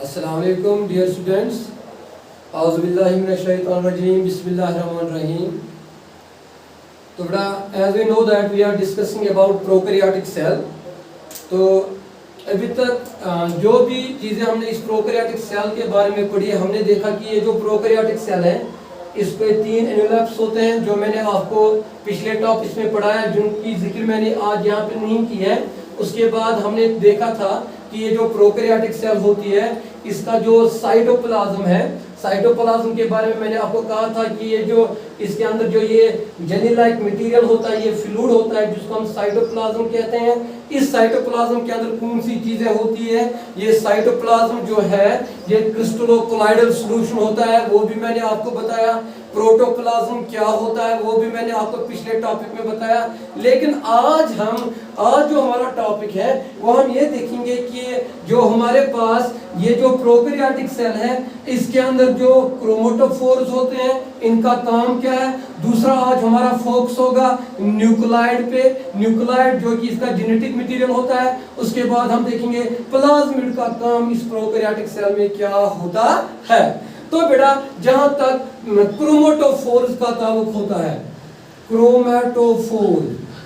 अस्सलाम वालेकुम dear students, औज़ुबिल्लाहि मिनश्शैतानिर्रजीम, बिस्मिल्लाहिर्रहमानिर्रहीम। तो बेटा, as we know that we are discussing about prokaryotic cell. तो अभी तक जो भी चीज़ें हमने इस प्रोकैरियोटिक सेल के बारे में पढ़ी है, हमने देखा कि ये जो प्रोकैरियोटिक सेल है इसके 3 एन्वेलप्स होते हैं, जो मैंने आपको पिछले टॉपिक्स में पढ़ाया, जिनकी जिक्र मैंने आज यहाँ पे नहीं की है। उसके बाद हमने देखा था कि ये जो प्रोकैरियोटिक सेल होती है इसका जो साइटोप्लाज्म है, साइटोप्लाज्म के बारे में मैंने आपको कहा था कि ये जो इसके अंदर जो ये जेली लाइक मटेरियल होता है, ये फ्लूइड होता है जिसको हम साइटोप्लाज्म कहते हैं। इस साइटोप्लाज्म के अंदर कौन सी चीजें होती है? ये साइटोप्लाज्म जो है ये क्रिस्टलोकोलाइडल सॉल्यूशन होता है, वो भी मैंने आपको बताया। प्रोटोप्लाज्म क्या होता है वो भी मैंने आपको पिछले टॉपिक में बताया। लेकिन आज जो हमारा टॉपिक है वो हम ये देखेंगे कि जो हमारे पास ये जो प्रोकैरियोटिक सेल है इसके अंदर जो क्रोमैटोफोर्स होते हैं इनका काम क्या है। दूसरा आज हमारा फोकस होगा न्यूक्लियाइड पे, न्यूक्लियाइड जो कि इसका जेनेटिक मटेरियल होता है। उसके बाद हम देखेंगे प्लाज्मिड का काम इस प्रोकैरियोटिक सेल में क्या होता है। तो बेटा, जहां तक क्रोमैटोफोर्स का ताल्लुक होता है, क्रोमैटोफोर,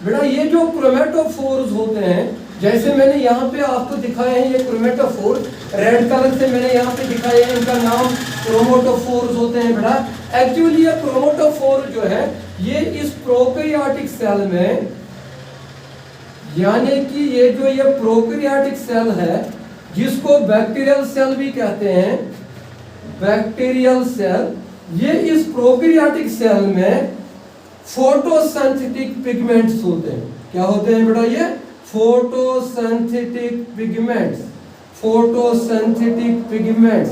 बेटा ये जो क्रोमैटोफोर्स होते हैं, जैसे मैंने यहाँ पे आपको दिखाए हैं, ये क्रोमैटोफोर रेड कलर से मैंने यहाँ पे दिखाए हैं, इनका नाम क्रोमैटोफोर्स होते हैं। बेटा एक्चुअली ये क्रोमैटोफोर जो है ये इस प्रोकैरियोटिक सेल में, यानी कि ये जो ये प्रोकैरियोटिक सेल है जिसको बैक्टीरियल सेल भी कहते हैं, बैक्टीरियल सेल, ये इस प्रोकैरियोटिक सेल में फोटोसिंथेटिक पिगमेंट्स होते हैं। क्या होते हैं बेटा? ये फोटोसिंथेटिक पिगमेंट्स, फोटोसिंथेटिक पिगमेंट्स,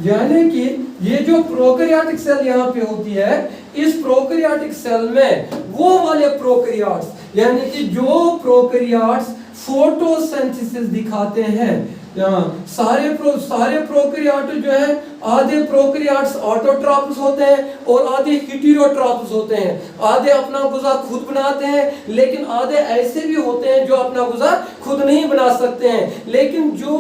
यानी कि ये जो प्रोकैरियोटिक सेल यहाँ पे होती है, इस प्रोकैरियोटिक सेल में वो वाले प्रोकैरियोट्स, यानी कि जो प्रोकैरियोट्स फोटोसिंथेसिस दिखाते हैं, सारे प्रोकैरियोट जो है, आधे प्रोकैरियोट्स ऑटोट्रॉप्स होते हैं और आधे हेटेरोट्रॉप्स होते हैं। आधे अपना गुज़ा खुद बनाते हैं, लेकिन आधे ऐसे भी होते हैं जो अपना गुज़ा खुद नहीं बना सकते हैं। लेकिन जो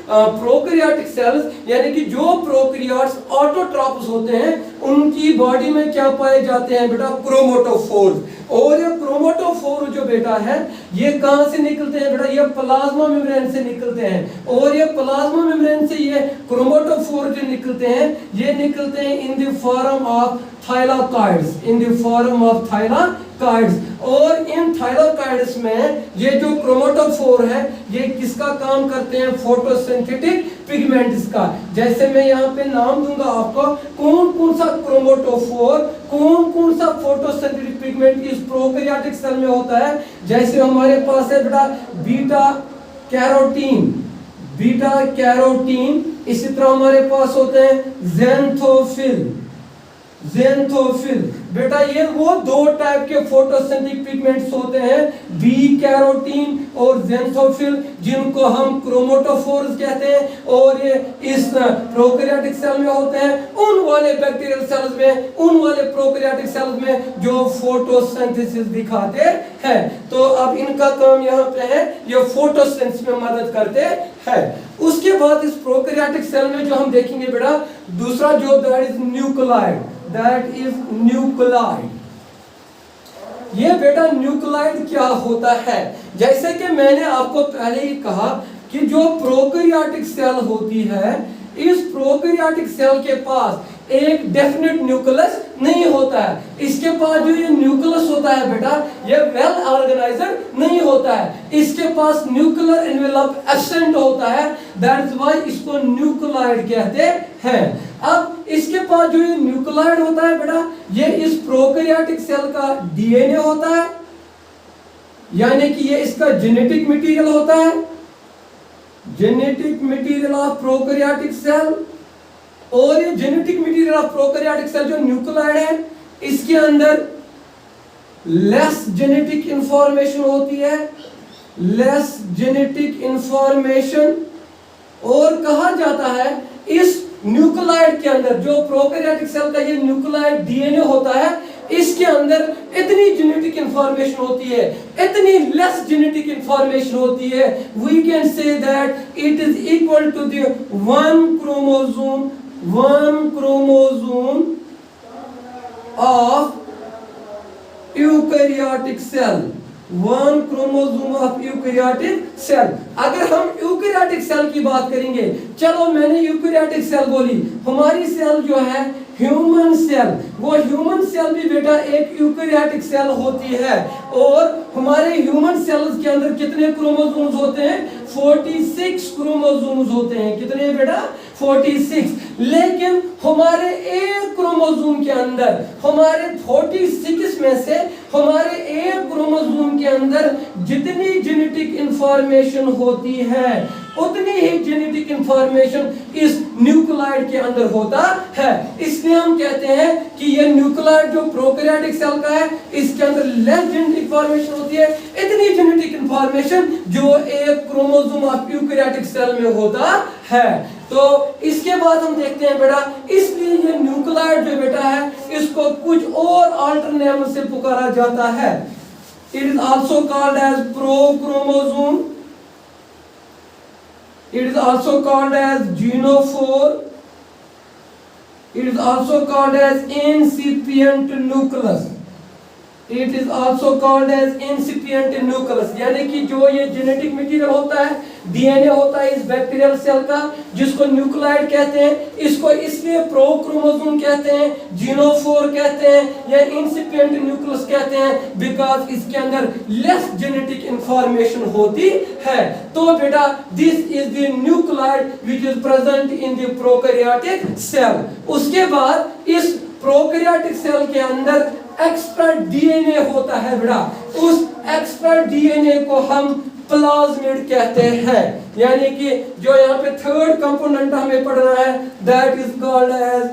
प्रोकैरियोटिक सेल्स, यानी कि जो प्रोकैरियोट्स ऑटोट्रॉप्स होते हैं, उनकी बॉडी में क्या पाए जाते हैं बेटा? क्रोमैटोफोर्स। और ये क्रोमैटोफोर जो बेटा है ये कहां से निकलते हैं बेटा? ये प्लाज्मा मेम्ब्रेन से निकलते हैं। और ये प्लाज्मा मेम्ब्रेन से ये क्रोमैटोफोर जो निकलते हैं, ये निकलते हैं in the form of thylakoids, in the form of thylakoids. और इन थाइलाकॉइड्स में ये जो क्रोमैटोफोर है ये किसका काम करते हैं? फोटोसिंथेटिक पिगमेंट्स का। जैसे मैं यहाँ पे नाम दूंगा आपको, कौन कौन सा क्रोमैटोफोर, कौन कौन सा फोटोसिंथेटिक पिगमेंट इस प्रोकैरियोटिक सेल में होता है। जैसे हमारे पास है बेटा बीटा कैरोटीन, बीटा कैरोटीन। इसी तरह हमारे पास होते हैं ज़ैंथोफिल, ज़ैंथोफिल। बेटा ये वो दो टाइप के फोटोसिंथेटिक पिगमेंट्स होते हैं, बी कैरोटीन और ज़ैंथोफिल, जिनको हम क्रोमैटोफोर्स कहते हैं। और ये इस प्रोकैरियोटिक सेल में होते हैं, उन वाले बैक्टीरियल सेल्स में, उन वाले प्रोकैरियोटिक सेल्स में जो फोटोसिंथेसिस दिखाते हैं। तो अब इनका काम यहाँ पे है, ये फोटोसिंथेसिस में मदद करते हैं। उसके बाद इस प्रोकैरियोटिक सेल में जो हम देखेंगे बेटा, दूसरा जो that is nuclide, that is nuclide. ये बेटा न्यूक्लियाइड क्या होता है? जैसे कि मैंने आपको पहले ही कहा कि जो प्रोकैरियोटिक सेल होती है, इस प्रोकैरियोटिक सेल के पास एक डेफिनेट न्यूक्लियस नहीं होता है। इसके पास जो ये न्यूक्लियस होता है बेटा, ये वेल ऑर्गेनाइज्ड नहीं होता है। इसके पास न्यूक्लियर एनवेलप एब्सेंट होता है, दैट इज व्हाई इसको न्यूक्लियाइड कहते हैं। अब इसके पास जो ये न्यूक्लियाइड होता है बेटा, ये इस प्रोकैरियोटिक सेल का डीएनए होता है, यानी कि ये इसका जेनेटिक मटेरियल होता है, genetic material of prokaryotic cell. और ये genetic material of prokaryotic cell जो न्यूक्लियाइड है, इसके अंदर लेस जेनेटिक इंफॉर्मेशन होती है, लेस जेनेटिक इंफॉर्मेशन। और कहा जाता है इस न्यूक्लियाइड के अंदर, जो प्रोकैरियोटिक सेल का ये न्यूक्लियाइड डीएनए होता है, इसके अंदर इतनी जेनेटिक इंफॉर्मेशन होती है, इतनी लेस जेनेटिक इंफॉर्मेशन होती है, we can say that it is equal to the one chromosome of eukaryotic cell, one chromosome of eukaryotic cell. अगर हम यूकैरियोटिक सेल की बात करेंगे, चलो मैंने यूकैरियोटिक सेल बोली, हमारी सेल जो है ह्यूमन सेल, वो ह्यूमन सेल भी बेटा एक यूकैरियोटिक सेल होती है। और हमारे ह्यूमन सेल्स के अंदर कितने क्रोमोसोम्स होते हैं? 46 क्रोमोसोम्स होते हैं। कितने बेटा? 46। लेकिन हमारे एक क्रोमोसोम के अंदर, हमारे 46 में से हमारे एक क्रोमोसोम के अंदर जितनी जेनेटिक इंफॉर्मेशन होती है उतनी ही जेनेटिक इंफॉर्मेशन इस न्यूक्लियोइड के अंदर होता है। इसलिए हम कहते हैं कि ये न्यूक्लियोइड जो प्रोकैरियोटिक सेल का है, इसके अंदर लेस जेनेटिक इंफॉर्मेशन होती है, इतनी जेनेटिक इंफॉर्मेशन जो एक क्रोमोसोम ऑफ यूकैरियोटिक सेल में होता है। तो इसके बाद हम देखते हैं बेटा, इसलिए ये न्यूक्लियोइड जो बेटा है, इसको कुछ और अल्टर नेम से पुकारा जाता है। It is also called as prochromosome, it is also called as genophore, it is also called as incipient nucleus, it is also called as incipient nucleus। यानी कि जो ये जेनेटिक मटेरियल होता है, डीएनए होता है इस बैक्टीरियल सेल का, जिसको न्यूक्लियोइड कहते हैं, इसको इसलिए प्रोक्रोमोसोम कहते हैं, जीनोफोर कहते हैं या इंसिपिएंट न्यूक्लियस कहते हैं, बिकॉज इसके अंदर लेस जेनेटिक इंफॉर्मेशन होती है। तो बेटा this is the nucleoid which is present in the prokaryotic cell. उसके बाद इस प्रोकैरियोटिक सेल के अंदर एक्स्ट्रा डीएनए होता है बेटा, उस एक्स्ट्रा डीएनए को हम प्लाज्मिड कहते हैं। यानी कि जो यहाँ पे थर्ड कंपोनेंट हमें पढ़ना है, that is called as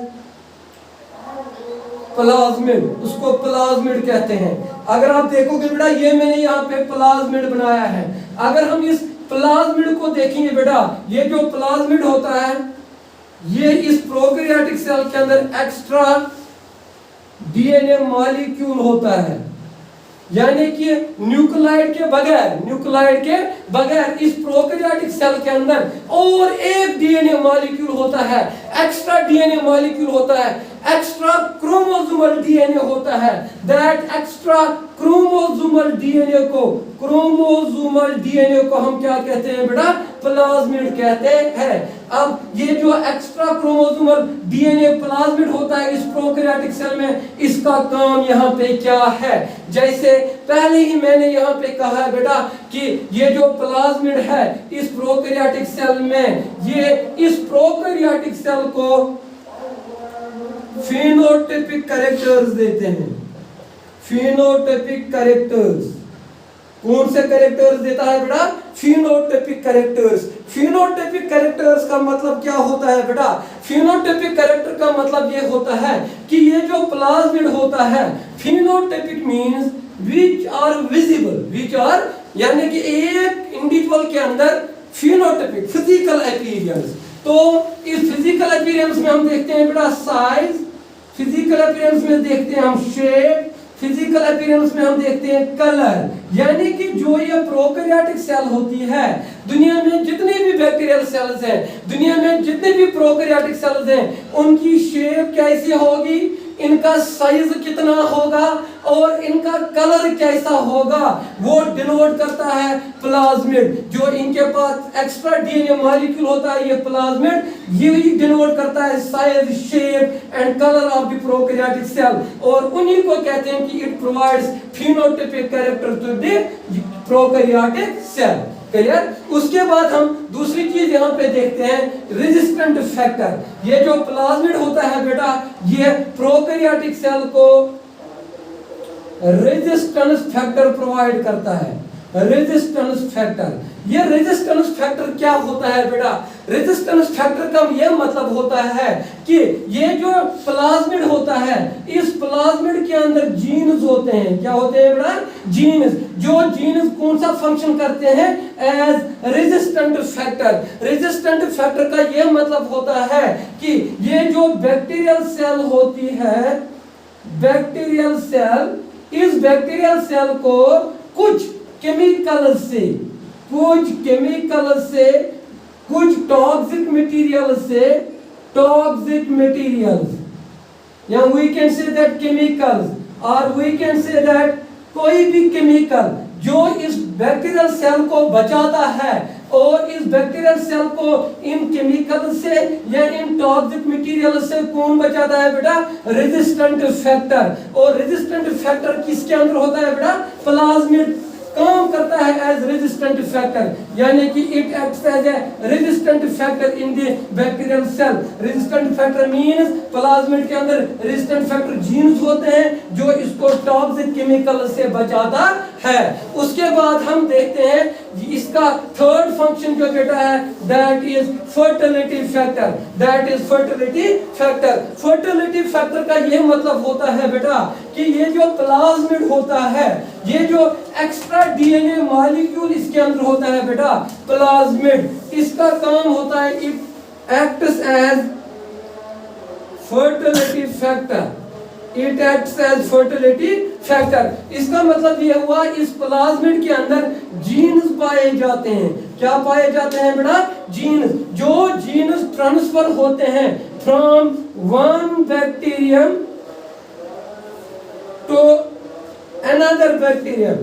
plasmid, उसको प्लाज्मिड कहते हैं। अगर आप देखोगे बेटा, ये मैंने यहाँ पे प्लाज्मिड बनाया है। अगर हम इस प्लाज्मिड को देखेंगे बेटा, ये जो प्लाज्मिड होता है, ये इस प्रोकैरियोटिक सेल के अंदर एक्स्ट्रा डीएनए मॉलिक्यूल होता है। यानी कि न्यूक्लियोइड के बगैर इस प्रोकैरियोटिक सेल के अंदर और एक डीएनए मॉलिक्यूल होता है, एक्स्ट्रा डीएनए मॉलिक्यूल होता है, एक्स्ट्रा क्रोमोसोमल डीएनए होता है। दैट एक्स्ट्रा क्रोमोसोमल डीएनए को हम क्या कहते हैं बेटा? प्लाज्मिड कहते हैं। अब ये जो एक्स्ट्रा क्रोमोसोमल डीएनए प्लाज्मिड होता है इस प्रोकैरियोटिक सेल में, इसका काम यहाँ पे क्या है? जैसे पहले ही मैंने यहाँ पे कहा है बेटा कि ये जो प्लाज्मिड है इस प्रोकैरियोटिक सेल में, ये इस प्रोकैरियोटिक सेल को फेनोटाइपिक कैरेक्टर्स देते हैं। फेनोटाइपिक कैरेक्टर्स कौन से कैरेक्टर्स देता है बेटा? Phenotypic characters. फेनोटाइपिक कैरेक्टर्स का मतलब क्या होता है बेटा? फेनोटाइपिक कैरेक्टर का मतलब ये होता है कि ये जो प्लाज्मिड होता है, phenotypic means which are visible, which are यानी कि एक इंडिविजुअल के अंदर फेनोटाइपिक फिजिकल अपीयरेंस। तो इस फिजिकल अपीयरेंस में हम देखते हैं बेटा साइज, फिजिकल अपीयरेंस में देखते हैं हम शेप, फिजिकल अपीयरेंस में हम देखते हैं कलर। यानी कि जो ये प्रोकैरियोटिक सेल होती है, दुनिया में जितने भी बैक्टीरियल सेल्स हैं, दुनिया में जितने भी प्रोकैरियोटिक सेल्स हैं, उनकी शेप कैसी होगी, इनका साइज कितना होगा और इनका कलर कैसा होगा, वो डिनोट करता है प्लाज्मिड। जो इनके पास एक्स्ट्रा डीएनए मॉलिक्यूल होता है, ये प्लाज्मिड, यही डिनोट करता है size, shape and colour of the prokaryotic cell. और उन्हीं को कहते हैं कि it provides phenotypic character to the prokaryotic cell. Clear? उसके बाद हम दूसरी चीज यहाँ पे देखते हैं, रेजिस्टेंट फैक्टर। ये जो प्लाज्मिड होता है बेटा, ये प्रोकैरियोटिक सेल को रेजिस्टेंस फैक्टर प्रोवाइड करता है। रेजिस्टेंस फैक्टर, ये रेजिस्टेंस फैक्टर क्या होता है बेटा? रेजिस्टेंस फैक्टर का ये मतलब होता है कि ये जो प्लाज्मिड होता है, इस प्लाज्मिड के अंदर जीन्स होते हैं। क्या होते हैं बेटा? जीन्स। जो जीन्स कौन सा फंक्शन करते हैं? As resistant factor. Resistant factor का ये मतलब होता है कि ये जो बैक्टीरियल सेल होती है, बैक्टीरियल सेल, इस बैक्टीरियल सेल को कुछ केमिकल से, कुछ टॉक्सिक मटेरियल्स, या we can say that chemicals, और वी कैन से दैट कोई भी केमिकल जो इस बैक्टीरियल सेल को बचाता है, और इस बैक्टीरियल सेल को इन केमिकल से या इन टॉक्सिक मटेरियल से कौन बचाता है बेटा? Resistant factor. और रेजिस्टेंट फैक्टर किसके अंदर होता है बेटा? प्लाज्मिड काम करता है एज रेजिस्टेंट फैक्टर, यानी कि it acts as a resistant factor in the bacterial cell. Resistant factor means plasmid के अंदर रेजिस्टेंट फैक्टर जीन्स होते हैं जो इसको टॉक्सिक केमिकल से बचाता है। उसके बाद हम देखते हैं इसका थर्ड फंक्शन जो बेटा है, that is fertility factor. Fertility factor का ये मतलब होता है बेटा कि ये जो प्लाज्मिड होता है, ये जो एक्स्ट्रा डीएनए मॉलिक्यूल इसके अंदर होता है बेटा, प्लाज्मिड, इसका काम होता है it acts as fertility factor. इसका मतलब ये हुआ इस प्लाज्मिड के अंदर जीन्स पाए जाते हैं। क्या पाए जाते हैं बेटा? जीन्स। जो जीन्स ट्रांसफर होते हैं from one bacterium to another bacterium,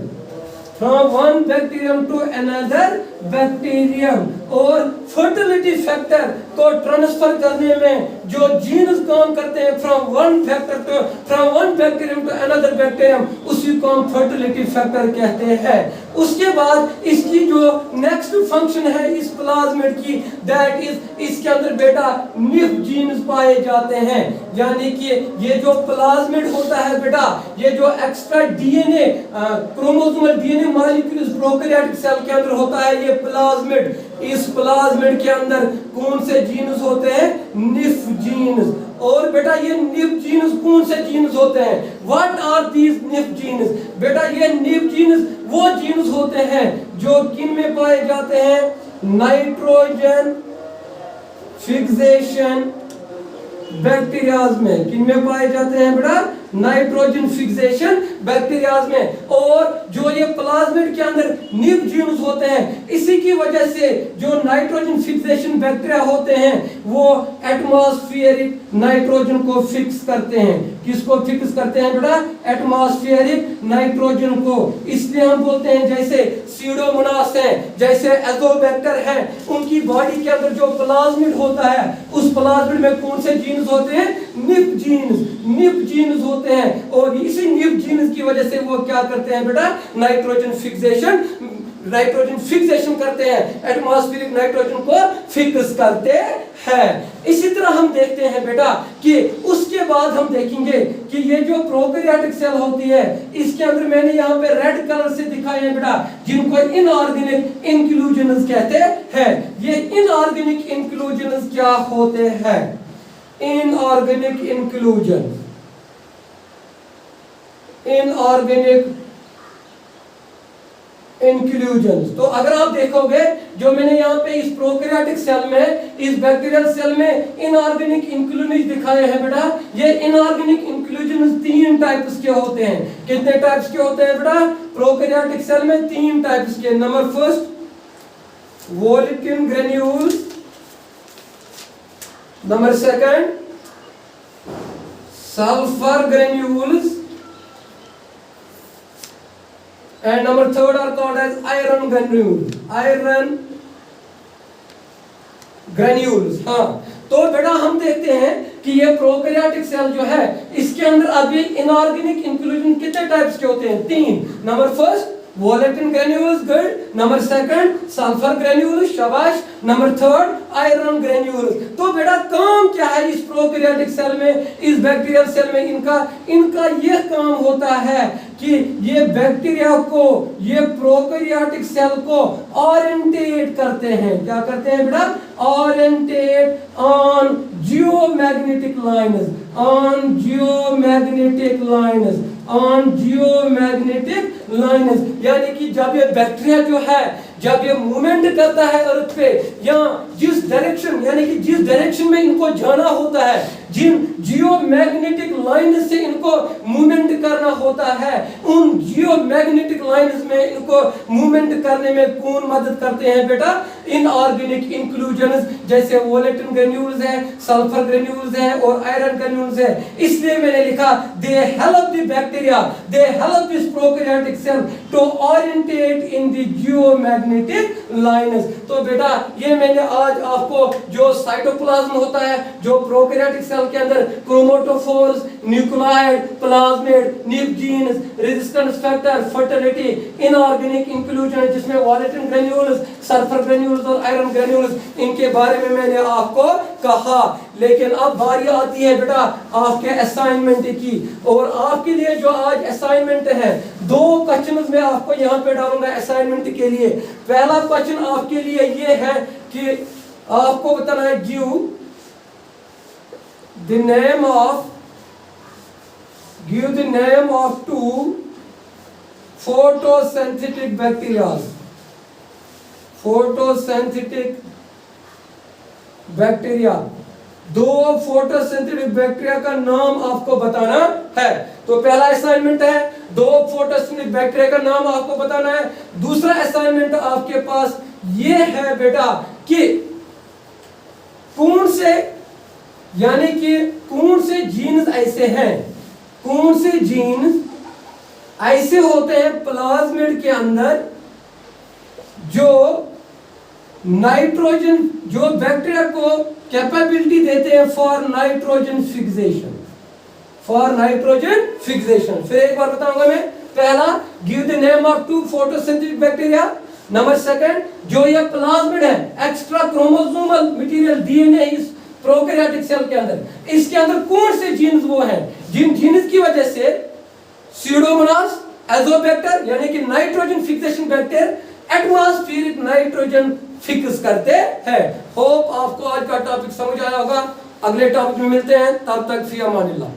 from one bacterium to another bacterium। और फर्टिलिटी फैक्टर को ट्रांसफर करने में जो जीन्स काम करते हैं from one bacterium to another bacterium, उसी को हम फर्टिलिटी फैक्टर कहते हैं। उसके बाद इसकी जो नेक्स्ट फंक्शन है इस प्लाज्मिड की, दैट इज इसके अंदर बेटा निफ जीन्स पाए जाते हैं। यानी कि ये जो प्लाज्मिड होता है बेटा, ये जो extra DNA chromosomal DNA molecule इस प्रोकैरियोटिक सेल के अंदर होता है, ये प्लाज्मिड, इस प्लाज्मिड के अंदर कौन से जीन्स होते हैं? Nif genes. और बेटा ये निफ जीन्स कौन से जीन्स होते हैं? What are these nif genes? बेटा ये निफ जीन्स वो जीन्स होते हैं जो किन में पाए जाते हैं? नाइट्रोजन फिक्सेशन बैक्टीरियाज में। किन में पाए जाते हैं बेटा? नाइट्रोजन फिक्सेशन बैक्टीरियाज में। और जो ये प्लाज्मिड के अंदर निफ जीन्स होते हैं, इसी की वजह से जो नाइट्रोजन फिक्सेशन बैक्टीरिया होते हैं वो एटमॉस्फेरिक नाइट्रोजन को फिक्स करते हैं। किसको फिक्स करते हैं बेटा? एटमॉस्फेरिक नाइट्रोजन को। इसलिए हम बोलते हैं जैसे सीडोमोनास है, जैसे एजोबैक्टर है, उनकी बॉडी के अंदर जो प्लाज्मिड होता है उस प्लाज्मिड में कौन से जीन्स होते हैं? निफ जीन्स होते हैं। और इसी निफ जीन्स की वजह से वो क्या करते हैं बेटा? नाइट्रोजन फिक्सेशन करते हैं, एटमॉस्फेरिक नाइट्रोजन को फिक्स करते हैं। इसी तरह हम देखते हैं बेटा कि उसके बाद हम देखेंगे कि ये जो प्रोकैरियोटिक सेल होती है, इसके अंदर मैंने यहाँ पे रेड कलर से दिखाए हैं बेटा, जिनको इनऑर्गेनिक इंक्लूजन्स कहते हैं। ये इनऑर्गेनिक इंक्लूजन्स क्या होते हैं? Inorganic inclusion, inorganic inclusion. तो अगर आप देखोगे जो मैंने यहाँ पे इस प्रोकैरियोटिक सेल में, इस बैक्टीरियल सेल में इनऑर्गेनिक इंक्लूजन दिखाए हैं बेटा, ये इनऑर्गेनिक इंक्लूजन 3 टाइप्स के होते हैं। कितने टाइप्स के होते हैं बेटा? प्रोकैरियोटिक सेल में 3 टाइप्स के। Number first volutin granules, number second sulphur granules, and number third are called as iron granules। हाँ, तो बेटा हम देखते हैं कि ये प्रोकैरियोटिक सेल जो है इसके अंदर अभी इनऑर्गेनिक इंक्लूजन कितने टाइप्स के होते हैं? 3। Number first volutin granules, good. Number second sulphur granules, शाबाश। Number third iron granules. तो बेटा काम क्या है इस प्रोकैरियोटिक सेल में, इस बैक्टीरियल सेल में? इनका यह काम होता है कि ये बैक्टीरिया को, ये प्रोकैरियोटिक सेल को ओरिएंटेट करते हैं। क्या करते हैं बेटा? Orientate on geomagnetic lines, on geomagnetic lines. यानी कि जब ये बैक्टीरिया जो है, जब ये मूवमेंट करता है अर्थ पे, या जिस डायरेक्शन, यानी कि जिस डायरेक्शन में इनको जाना होता है, जिन जियोमैग्नेटिक लाइन से इनको मूवमेंट करना होता है, उन जियोमैग्नेटिक लाइंस में इनको मूवमेंट करने में कौन मदद करते हैं बेटा? इनऑर्गेनिक इंक्लूजन्स, जैसे वोलेटिन ग्रेन्यूल्स है, सल्फर ग्रेन्यूल्स है और आयरन ग्रेन्यूल्स है। इसलिए मैंने लिखा they help the bacteria, they help this prokaryotic cell to orientate in the geomagnetic lines. तो बेटा ये मैंने आज आपको जो साइटोप्लाज्म होता है, जो प्रोकैरियोटिक सेल के अंदर chromatophores, nucleoid, plasmid, nif genes, resistance factor, fertility, inorganic inclusion जिसमें वोलेटिन ग्रेन्यूल्स, सल्फर ग्रेन्यूल्स और आयरन ग्रेन्यूल्स, इनके बारे में मैंने आपको कहा। लेकिन अब बारी आती है बेटा आपके असाइनमेंट की, और आपके लिए जो आज असाइनमेंट है, 2 क्वेश्चंस मैं आपको यहाँ पे डालूंगा असाइनमेंट के लिए। पहला क्वेश्चन आपके लिए ये है कि आपको बताना है give the name of 2 photosynthetic bacteria. Photosynthetic bacteria, 2 photosynthetic bacteria का नाम आपको बताना है। तो पहला असाइनमेंट है 2 फोटोसिंथेटिक बैक्टीरिया का नाम आपको बताना है। दूसरा असाइनमेंट आपके पास ये है बेटा कि कौन से, यानी कि कौन से जीन्स ऐसे हैं, कौन से जीन्स ऐसे होते हैं प्लाज्मिड के अंदर जो नाइट्रोजन, जो बैक्टीरिया को कैपेबिलिटी देते हैं for nitrogen fixation, for nitrogen fixation. फिर एक बार बताऊंगा मैं। पहला, give the name of 2 photosynthetic bacteria. Number 2, जो ये प्लाज्मिड है, एक्स्ट्रा क्रोमोसोमल मटेरियल डीएनए इस प्रोकैरियोटिक सेल के अंदर, इसके अंदर कौन से जीन्स वो हैं जिन जीन्स की वजह से स्यूडोमोनास, एजोबैक्टर यानी कि nitrogen fixation bacteria atmospheric nitrogen fix करते हैं। होप आपको आज का टॉपिक समझ आया होगा। अगले टॉपिक में मिलते हैं, तब तक फी अमानिल्लाह।